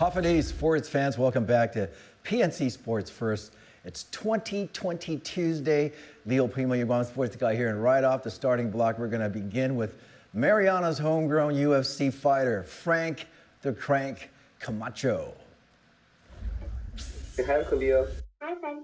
Hoffaday sports fans, welcome back to PNC Sports First. It's 2020 Tuesday. Leo Primo, your Guam sports guy here, and right off the starting block, we're going to begin with Mariana's homegrown UFC fighter, Frank the Crank Camacho. Hi, Leo. Hi, Frank.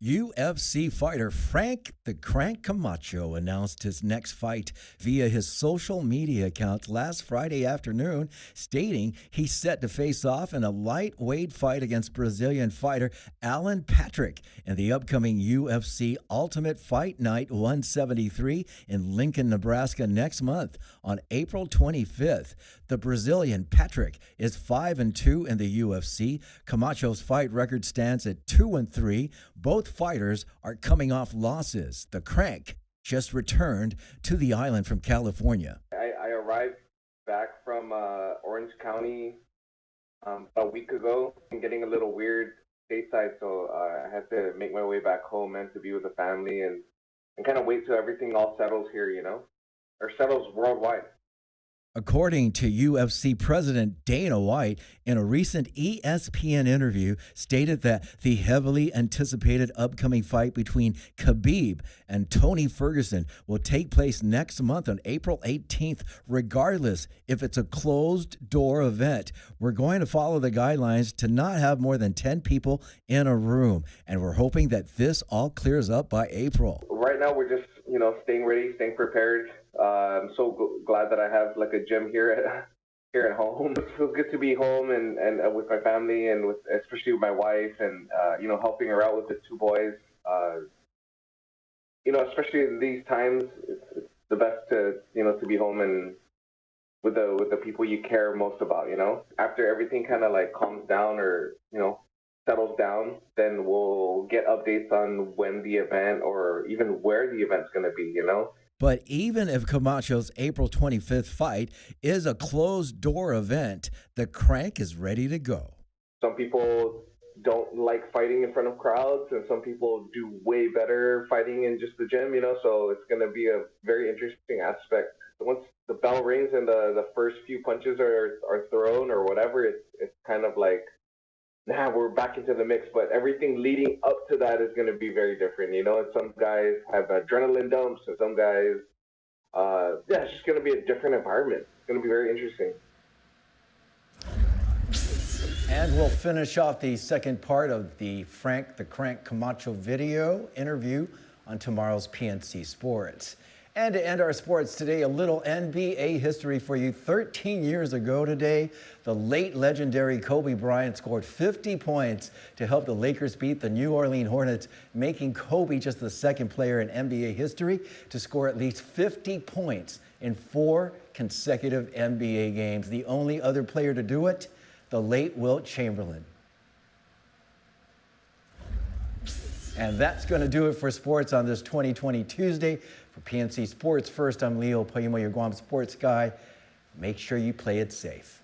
UFC fighter Frank the Crank Camacho announced his next fight via his social media account last Friday afternoon, stating he's set to face off in a lightweight fight against Brazilian fighter Alan Patrick in the upcoming UFC Ultimate Fight Night 173 in Lincoln, Nebraska next month on April 25th. The Brazilian Patrick is 5-2 in the UFC. Camacho's fight record stands at 2-3. Both fighters are coming off losses. The Crank just returned to the island from California. I arrived back from Orange County a week ago. I'm getting a little weird stateside, so I had to make my way back home and to be with the family and kind of wait till everything all settles here, you know, or settles worldwide. According to UFC President Dana White, in a recent ESPN interview, stated that the heavily anticipated upcoming fight between Khabib and Tony Ferguson will take place next month on April 18th, regardless if it's a closed-door event. We're going to follow the guidelines to not have more than 10 people in a room, and we're hoping that this all clears up by April. Right now, we're just, staying ready, staying prepared. I'm so glad that I have like a gym here at home. It feels good to be home and with my family and especially with my wife and helping her out with the two boys. Especially in these times, it's the best to be home and with the people you care most about. After everything kind of like calms down or settles down, then we'll get updates on when the event or even where the event's going to be. But even if Camacho's April 25th fight is a closed-door event, the Crank is ready to go. Some people don't like fighting in front of crowds, and some people do way better fighting in just the gym, so it's going to be a very interesting aspect. Once the bell rings and the first few punches are thrown or whatever, it's kind of like, we're back into the mix, but everything leading up to that is going to be very different, and some guys have adrenaline dumps, and some guys, it's just going to be a different environment. It's going to be very interesting. And we'll finish off the second part of the Frank the Crank Camacho video interview on tomorrow's PNC Sports. And to end our sports today, a little NBA history for you. 13 years ago today, the late legendary Kobe Bryant scored 50 points to help the Lakers beat the New Orleans Hornets, making Kobe just the second player in NBA history to score at least 50 points in 4 consecutive NBA games. The only other player to do it, the late Wilt Chamberlain. And that's going to do it for sports on this 2020 Tuesday. For PNC Sports First, I'm Leo Primo, your Guam sports guy. Make sure you play it safe.